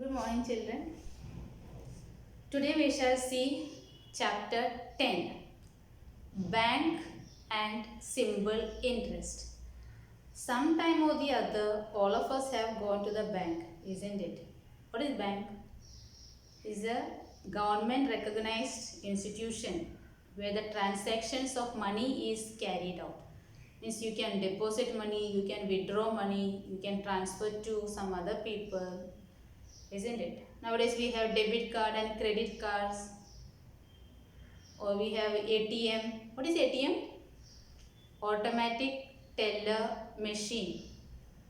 Good morning, children. Today we shall see chapter 10, Bank and Simple Interest. Sometime or the other, all of us have gone to the bank, isn't it? What is bank? Is a government recognized institution where the transactions of money is carried out. Means you can deposit money, you can withdraw money, you can transfer to some other people, isn't it? Nowadays we have debit card and credit cards, or we have ATM. What is ATM? Automatic teller machine.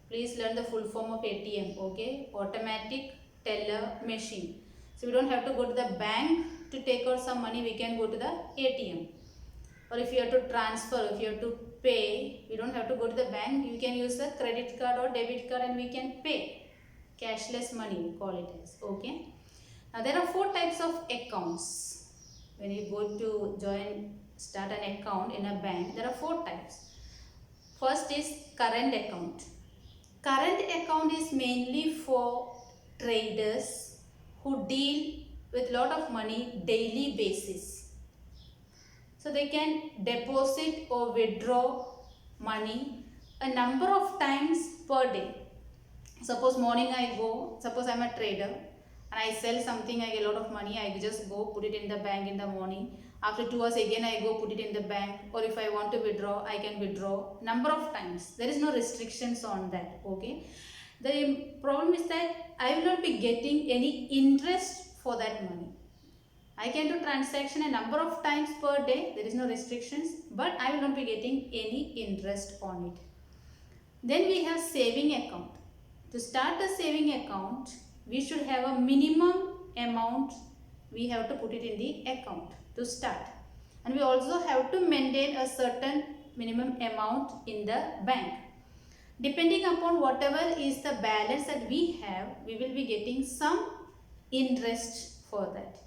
Please learn the full form of ATM, okay? Automatic teller machine. So we don't have to go to the bank to take out some money, we can go to the ATM. Or if you have to transfer, if you have to pay, you don't have to go to the bank, you can use a credit card or debit card and we can pay. Cashless money we call it as, okay? Now there are 4 types of accounts. When you go to start an account in a bank, there are 4 types. First is current account. Current account is mainly for traders who deal with lot of money daily basis. So they can deposit or withdraw money a number of times per day. Suppose morning I go, suppose I am a trader and I sell something, I get a lot of money, I just go put it in the bank in the morning. After 2 hours again I go put it in the bank, or if I want to withdraw, I can withdraw number of times. There is no restrictions on that, okay? The problem is that I will not be getting any interest for that money. I can do transaction a number of times per day, there is no restrictions, but I will not be getting any interest on it. Then we have saving account. To start a saving account, we should have a minimum amount we have to put it in the account to start. And we also have to maintain a certain minimum amount in the bank. Depending upon whatever is the balance that we have, we will be getting some interest for that.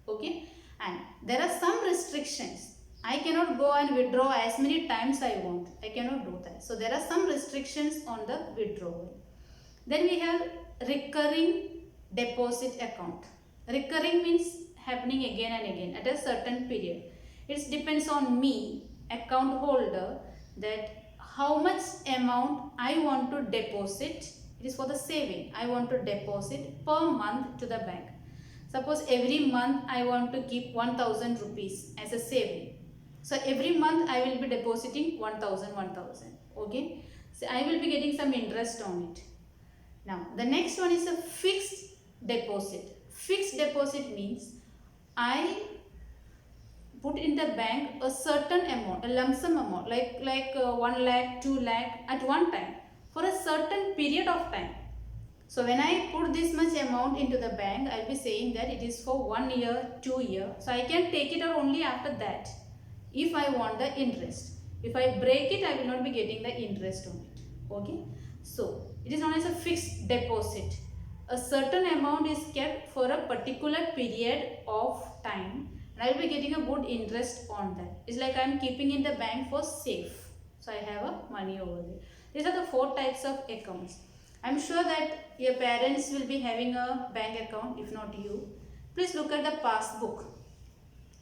Okay? And there are some restrictions. I cannot go and withdraw as many times I want. I cannot do that. So there are some restrictions on the withdrawal. Then we have recurring deposit account. Recurring means happening again and again at a certain period. It depends on me, account holder, that how much amount I want to deposit. It is for the saving. I want to deposit per month to the bank. Suppose every month I want to keep 1000 rupees as a saving. So every month I will be depositing 1000. Okay. So I will be getting some interest on it. Now the next one is a fixed deposit. Fixed deposit means I put in the bank a certain amount, a lump sum amount, like 1 lakh, 2 lakh at one time for a certain period of time. So when I put this much amount into the bank, I will be saying that it is for 1 year, 2 years. So I can take it out only after that if I want the interest. If I break it, I will not be getting the interest on it. Okay. So it is known as a fixed deposit. A certain amount is kept for a particular period of time and I will be getting a good interest on that. It's like I am keeping in the bank for safe. So I have a money over there. These are the 4 types of accounts. I am sure that your parents will be having a bank account, if not you. Please look at the passbook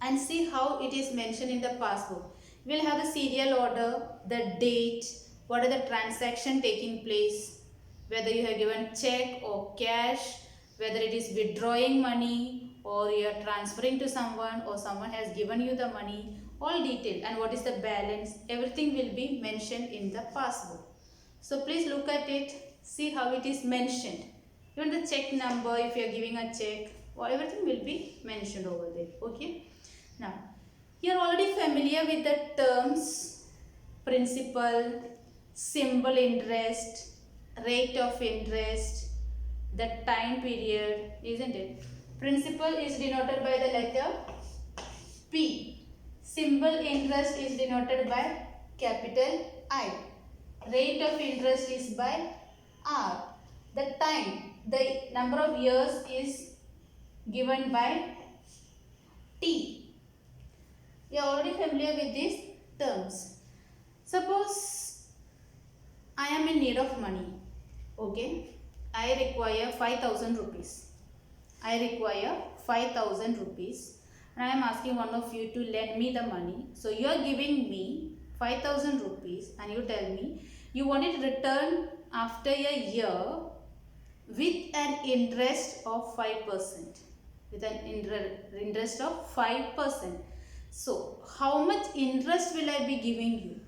and see how it is mentioned in the passbook. We will have the serial order, the date, what are the transaction taking place, whether you have given check or cash, whether it is withdrawing money or you are transferring to someone or someone has given you the money, all detail, and what is the balance, everything will be mentioned in the passbook. So please look at it, see how it is mentioned. Even the check number, if you are giving a check, everything will be mentioned over there. Okay. Now, you are already familiar with the terms principal, simple interest, rate of interest, the time period, isn't it? Principal is denoted by the letter P. Simple interest is denoted by capital I. Rate of interest is by R. The time, the number of years is given by T. You are already familiar with these terms. Suppose I am in need of money. Okay. I require 5000 rupees. I require 5,000 rupees and I am asking one of you to lend me the money. So you are giving me 5,000 rupees and you tell me you want it returned after a year with an interest of 5%. With an interest of 5%. So how much interest will I be giving you?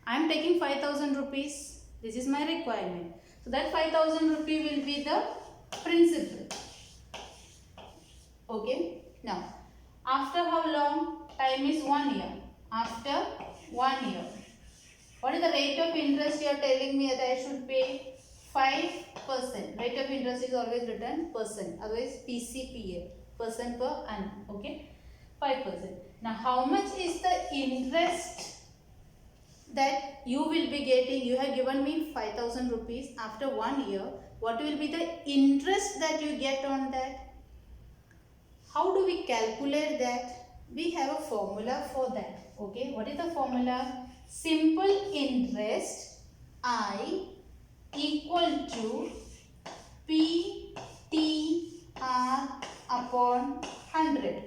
I am taking 5,000 rupees. This is my requirement. So that 5,000 rupee will be the principal. Okay. Now, after how long? Time is 1 year. After 1 year. What is the rate of interest you are telling me that I should pay? 5%. Rate of interest is always written percent. Otherwise PCPA. Percent per annum. Okay. 5%. Now, how much is the interest that you will be getting? You have given me 5,000 rupees. After 1 year, what will be the interest that you get on that? How do we calculate that? We have a formula for that. Okay, what is the formula? Simple interest I equal to PTR upon 100.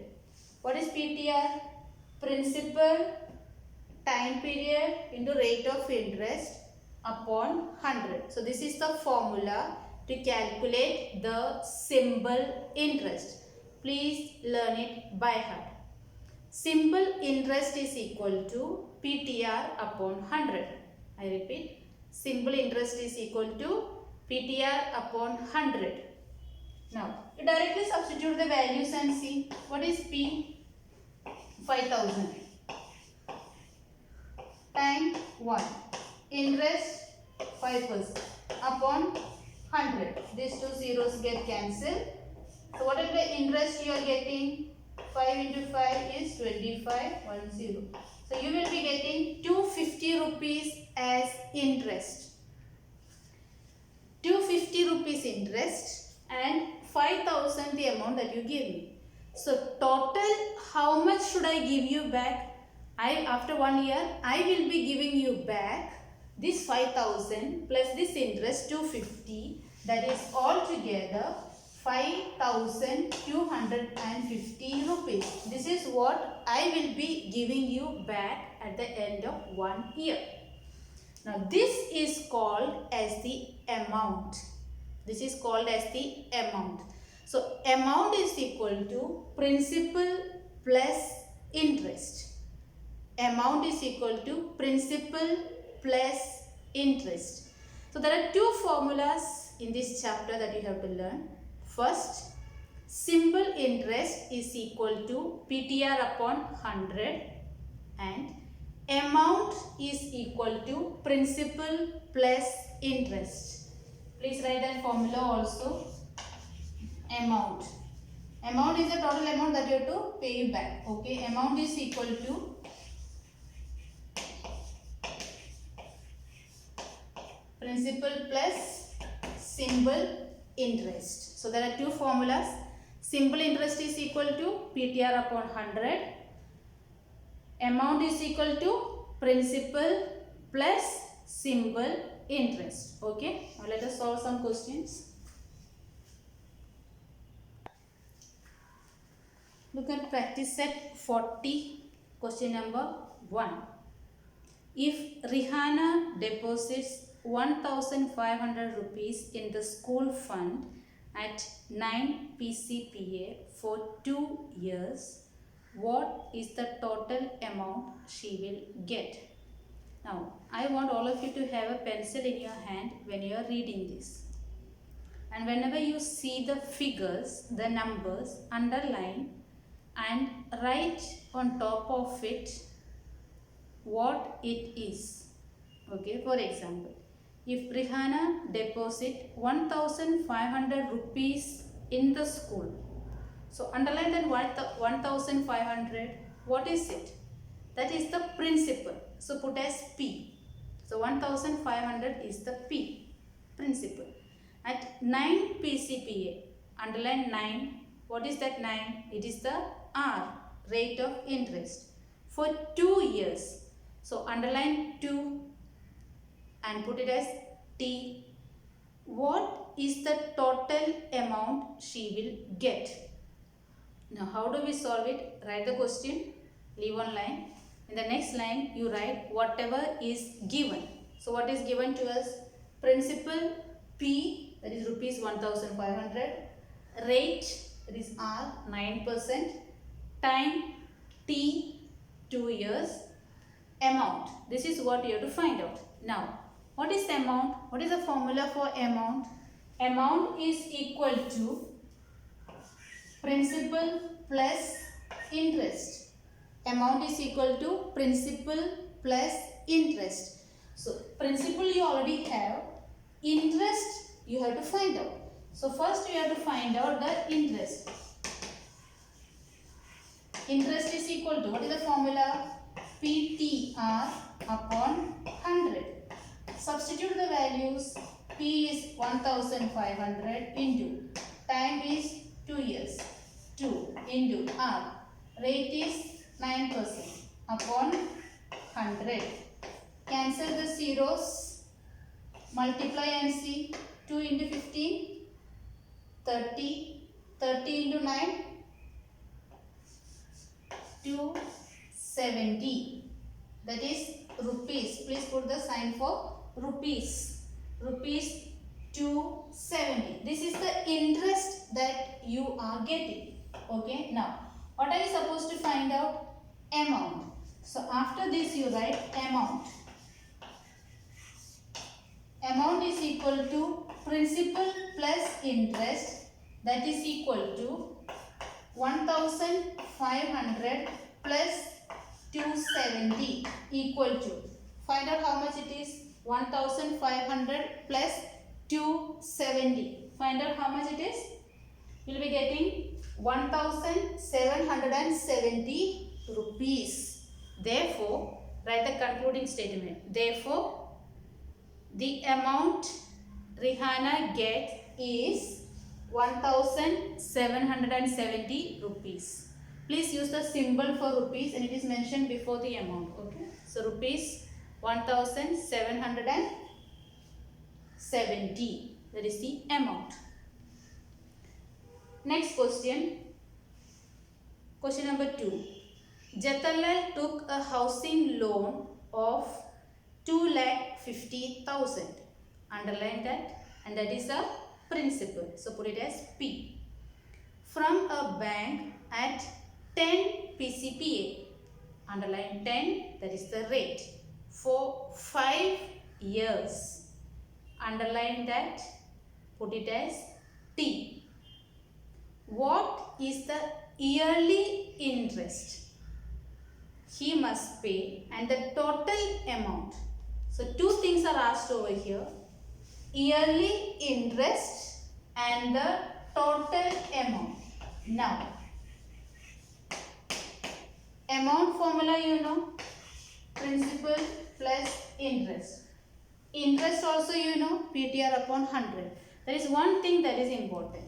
What is PTR? Principal time period into rate of interest upon 100. So this is the formula to calculate the simple interest. Please learn it by heart. Simple interest is equal to PTR upon 100. I repeat, simple interest is equal to PTR upon 100. Now, you directly substitute the values and see what is P? 5,000. Time 1. Interest 5% upon 100. These two zeros get cancelled. So what is the interest you are getting? 5 into 5 is 25, 1 0. So you will be getting 250 rupees as interest. 250 rupees interest and 5,000 the amount that you give me. So total how much should I give you back? After 1 year I will be giving you back this 5,000 plus this interest 250, that is altogether 5,250 rupees. This is what I will be giving you back at the end of 1 year. Now this is called as the amount. This is called as the amount. So amount is equal to principal plus interest. Amount is equal to principal plus interest. So there are two formulas in this chapter that you have to learn. First, simple interest is equal to PTR upon 100 and amount is equal to principal plus interest. Please write that formula also. Amount. Amount is the total amount that you have to pay back. Okay, amount is equal to principal plus simple interest. So there are two formulas. Simple interest is equal to PTR upon 100. Amount is equal to principal plus simple interest. Okay. Now let us solve some questions. Look at practice set 40. Question number 1. If Rihanna deposits 1,500 rupees in the school fund at 9 PCPA for 2 years, what is the total amount she will get? Now, I want all of you to have a pencil in your hand when you are reading this. And whenever you see the figures, the numbers, underline and write on top of it what it is. Okay, for example, if Rihanna deposit 1,500 rupees in the school, so underline that 1,500, what is it? That is the principal. So put as P. So 1,500 is the P, principal. At 9 PCPA, underline 9. What is that 9? It is the R, rate of interest, for 2 years. So underline 2 and put it as T. What is the total amount she will get. Now how do we solve it? Write the question, leave one line. In the next line you write whatever is given. So what is given to us? Principal P, that is rupees 1500, rate, that is R, 9%, time T, 2 years, amount. This is what you have to find out. Now what is amount? What is the formula for amount? Amount is equal to principal plus interest. Amount is equal to principal plus interest. So principal you already have, interest you have to find out. So first you have to find out the interest. Interest is equal to, what is the formula? PTR upon 100. Substitute the values. P is 1500 into time is 2 years. 2 into R. Rate is 9% upon 100. Cancel the zeros. Multiply and see. 2 into 15. 30. 30 into 9. 270. That is rupees. Please put the sign for rupees. Rupees 270. This is the interest that you are getting. Okay. Now, what are you supposed to find out? Amount. So, after this you write amount. Amount is equal to principal plus interest, that is equal to 1500 plus 270 equal to, find out how much it is. 1500 plus 270, find out how much it is. You will be getting 1770 rupees. Therefore, write the concluding statement. Therefore, the amount Rihanna gets is 1770 rupees. Please use the symbol for rupees and it is mentioned before the amount. Okay. So rupees 1770. That is the amount. Next question. Question number 2. Jatalal took a housing loan of 2,50,000. Underline that, and that is a principal. So put it as P. From a bank at 10 PCPA. Underline 10, that is the rate. For 5 years. Underline that, put it as T. What is the yearly interest he must pay and the total amount? So two things are asked over here. Yearly interest and the total amount. Now, amount formula you know, principal plus interest. Interest also you know, PTR upon 100. There is one thing that is important.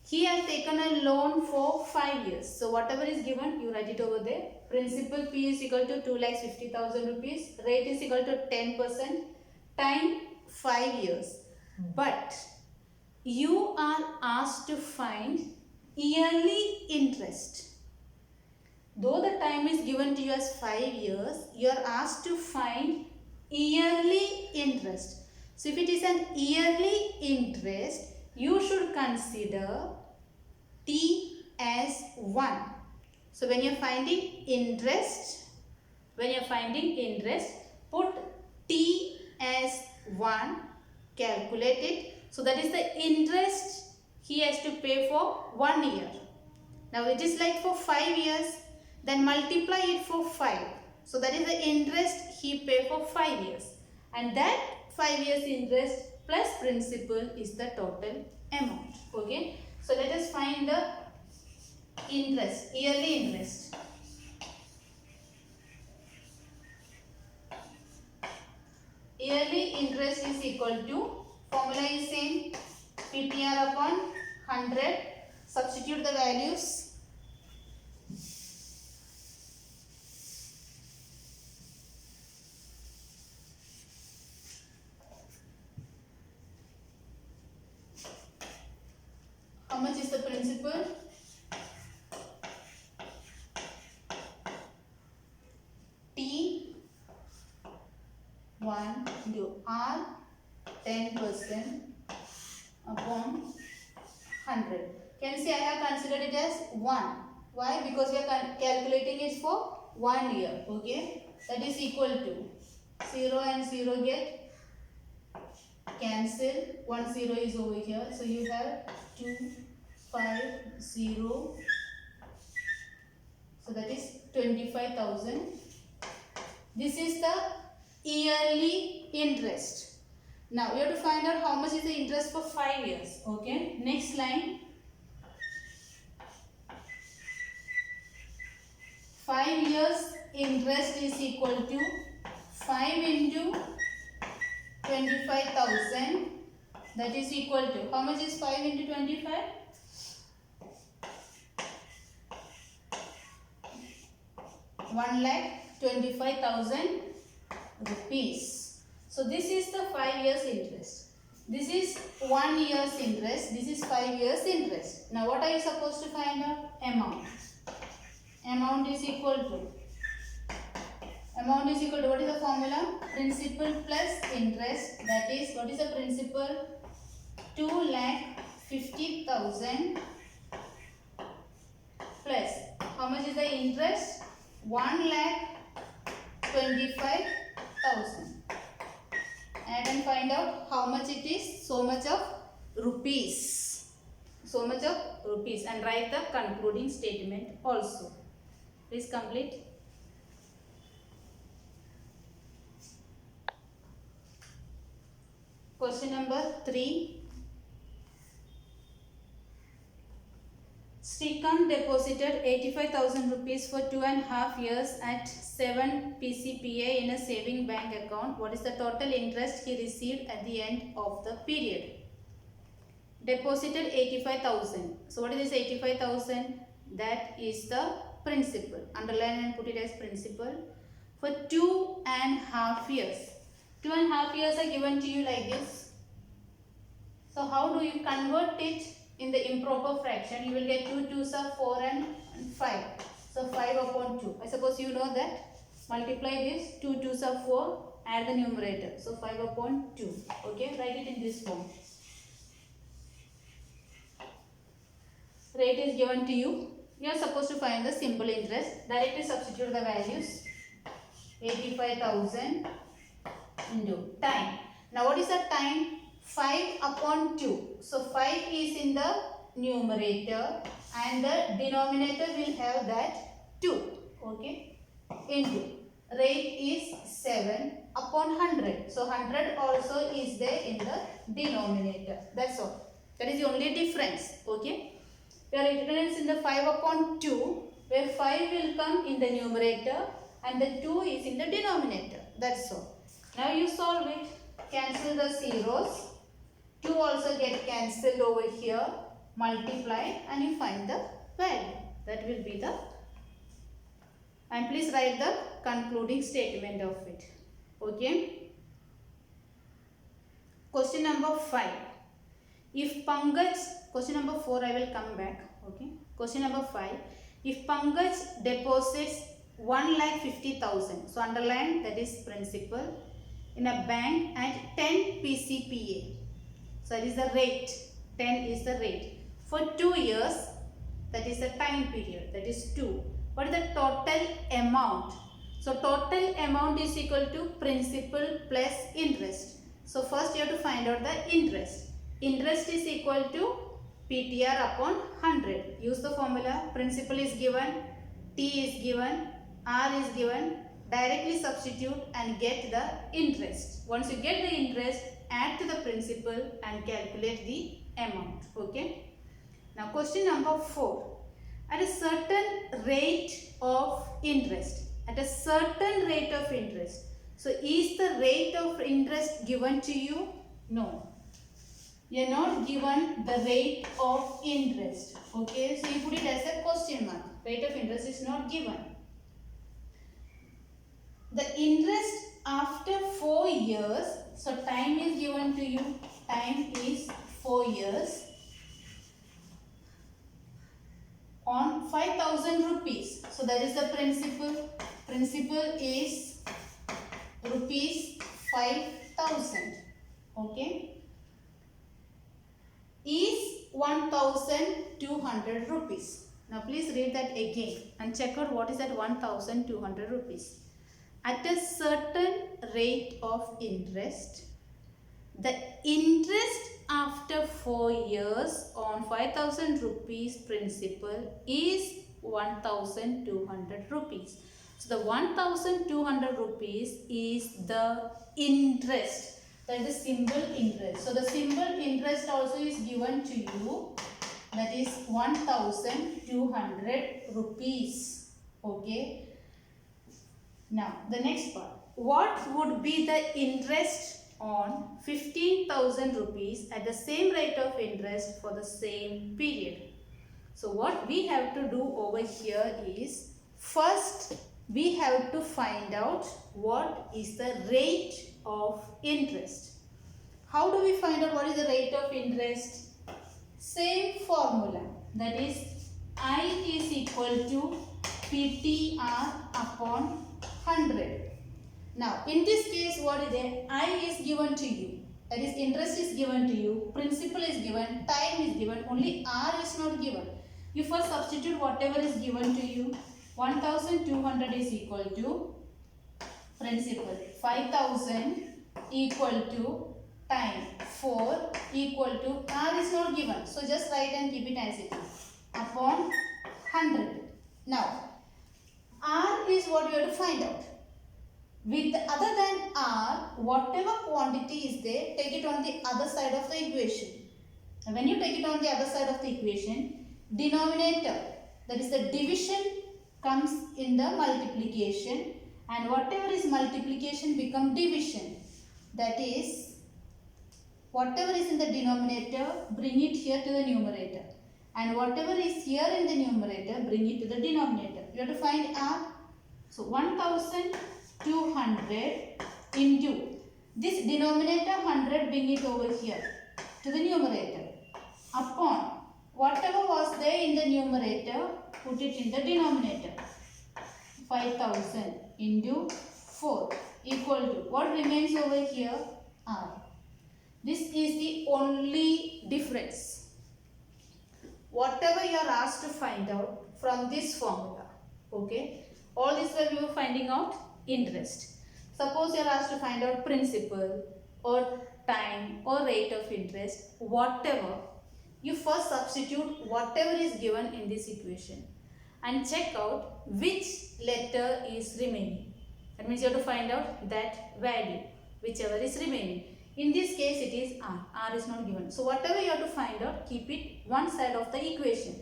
He has taken a loan for 5 years. So whatever is given, you write it over there. Principal P is equal to 2,50,000 rupees. Rate is equal to 10%. Time 5 years. But you are asked to find yearly interest. Though the time is given to you as 5 years, you are asked to find yearly interest. So if it is an yearly interest, you should consider T as 1. So when you are finding interest, put T as 1, calculate it. So that is the interest he has to pay for 1 year. Now it is like for 5 years, then multiply it for 5. So that is the interest he paid for 5 years. And that 5 years interest plus principal is the total amount. Okay. So let us find the interest, yearly interest. Yearly interest is equal to, formula is same, PTR upon 100. Substitute the values. 10% upon 100. Can you see I have considered it as 1. Why? Because we are calculating it for 1 year. Okay. That is equal to 0 and 0 get cancel. 1 0 is over here. So you have 2 5 0. So that is 25,000. This is the yearly interest. Now you have to find out how much is the interest for 5 years. Okay. Next line. 5 years interest is equal to 5 into 25,000. That is equal to, how much is 5 into 25? 1,25,000 rupees. So this is the 5 years interest. This is 1 year's interest. This is 5 years interest. Now what are you supposed to find out? Amount. Amount is equal to what is the formula? Principal plus interest. That is, what is the principal? 2,50,000 plus, how much is the interest? 1,25,000. Add and find out how much it is. So much of rupees. So much of rupees, and write the concluding statement also. Please complete. Question number 3. Srikanth deposited 85,000 rupees for 2.5 years at 7 PCPA in a saving bank account. What is the total interest he received at the end of the period? Deposited 85,000. So what is this 85,000? That is the principal. Underline and put it as principal for 2.5 years. 2.5 years are given to you like this. So how do you convert it in the improper fraction? You will get 2 2s are 4 and 5. So 5 upon 2. I suppose you know that. Multiply this. 2 2s are 4. Add the numerator. So 5 upon 2. Okay. Write it in this form. Rate is given to you. You are supposed to find the simple interest. Directly substitute the values. 85,000 into time. Now what is the time? 5 upon 2. So 5 is in the numerator and the denominator will have that 2. Okay. Into. Rate is 7 upon 100. So 100 also is there in the denominator. That's all. That is the only difference. Okay. We are ignorant in the 5 upon 2, where 5 will come in the numerator and the 2 is in the denominator. That's all. Now you solve it. Cancel the zeros. 2 also get cancelled over here. Multiply and you find the value. That will be the. And please write the concluding statement of it. Okay. Question number 5. If Pankaj, question number 4 I will come back. Okay. Question number 5. If Pankaj deposits 1,50,000, so underline, that is principal, in a bank at 10 PCPA. So that is the rate. 10 is the rate. For 2 years, that is the time period. That is 2. What is the total amount? So total amount is equal to principal plus interest. So first you have to find out the interest. Interest is equal to PTR upon 100. Use the formula. Principal is given, T is given, R is given. Directly substitute and get the interest. Once you get the interest, add to the principal and calculate the amount. Okay. Now question number 4. At a certain rate of interest. At a certain rate of interest. So is the rate of interest given to you? No. You are not given the rate of interest. Okay. So you put it as a question mark. Rate of interest is not given. The interest after 4 years, so time is given to you, time is 4 years, on 5,000 rupees. So that is the principal. Principal is rupees 5,000. okay, is 1200 rupees. Now please read that again and check out what is that 1200 rupees. At a certain rate of interest, the interest after 4 years on 5000 rupees principal is 1200 rupees. So the 1200 rupees is the interest, that is the symbol interest. So the symbol interest also is given to you, that is 1200 rupees. Okay. Now the next part, what would be the interest on 15,000 rupees at the same rate of interest for the same period? So what we have to do over here is, first we have to find out what is the rate of interest. How do we find out what is the rate of interest? Same formula, that is I is equal to PTR upon 100. Now in this case, what is there? I is given to you, that is interest is given to you, principal is given, time is given, only R is not given. You first substitute whatever is given to you. 1200 is equal to principal, 5000 equal to time, 4 equal to R is not given, so just write and keep it as it is, upon 100. Now R is what you have to find out. With other than R, whatever quantity is there, take it on the other side of the equation. And when you take it on the other side of the equation, denominator, that is the division, comes in the multiplication, and whatever is multiplication become division. That is, whatever is in the denominator, bring it here to the numerator, and whatever is here in the numerator, bring it to the denominator. You have to find R. So 1200 into this denominator 100, bring it over here to the numerator, upon whatever was there in the numerator, put it in the denominator. 5000 into 4 equal to, what remains over here? R. This is the only difference. Whatever you are asked to find out from this formula, okay? All this while you are finding out interest. Suppose you are asked to find out principal or time or rate of interest, whatever, you first substitute whatever is given in this equation and check out which letter is remaining. That means you have to find out that value, whichever is remaining. In this case it is R. R is not given. So whatever you have to find out, keep it one side of the equation.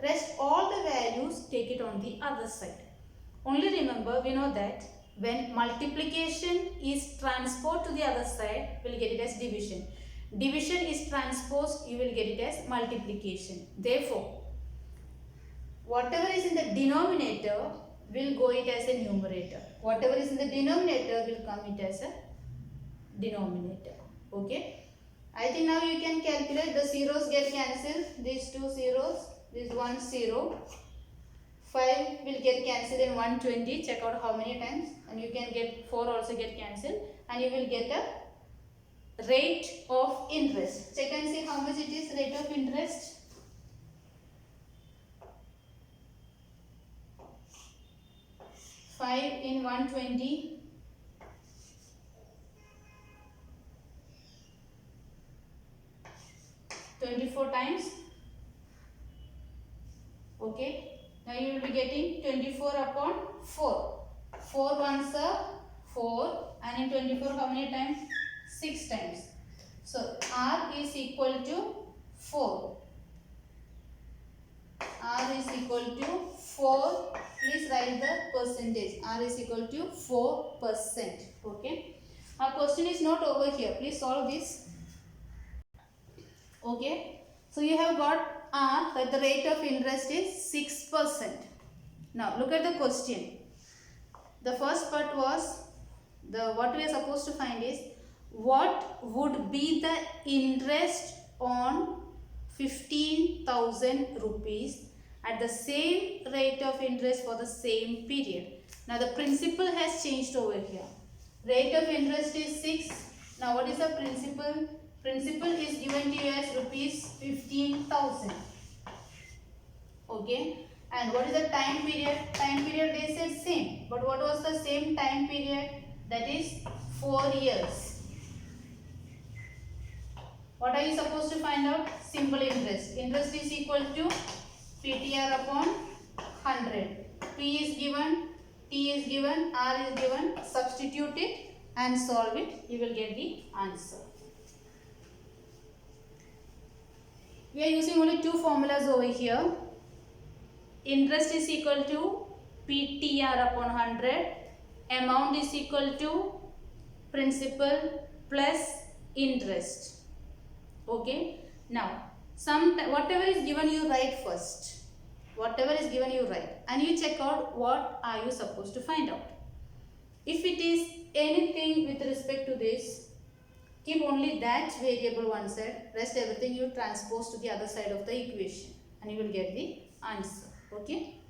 Rest all the values, take it on the other side. Only remember, we know that when multiplication is transposed to the other side, we will get it as division. Division is transposed, you will get it as multiplication. Therefore, whatever is in the denominator will go it as a numerator. Whatever is in the denominator will come it as a denominator. Okay. I think now you can calculate. The zeros get cancelled. These two zeros, this 1 0. 5 will get cancelled in 120. Check out how many times. And you can get 4 also get cancelled. And you will get a rate of interest. Check and see how much it is, rate of interest. Five in 120. 24 times. Okay. Now you will be getting 24 upon 4. 4 ones are 4, and in 24 how many times? 6 times. So R is equal to 4. R is equal to 4. Please write the percentage. R is equal to 4%. Okay. Our question is not over here. Please solve this. Okay. So you have got R, that the rate of interest is 6%. Now look at the question. The first part was, what we are supposed to find is, what would be the interest on 15,000 rupees at the same rate of interest for the same period. Now the principal has changed over here. Rate of interest is 6, Now what is the principal? Principal is given to you as rupees 15,000. Okay. And what is the time period? Time period they said same. But what was the same time period? That is 4 years. What are you supposed to find out? Simple interest. Interest is equal to PTR upon 100. P is given, T is given, R is given. Substitute it and solve it. You will get the answer. We are using only two formulas over here. Interest is equal to PTR upon 100. Amount is equal to principal plus interest. Okay. Now, whatever is given you write first. Whatever is given you write. And you check out what are you supposed to find out. If it is anything with respect to this, keep only that variable one side. Rest everything you transpose to the other side of the equation. And you will get the answer. Okay.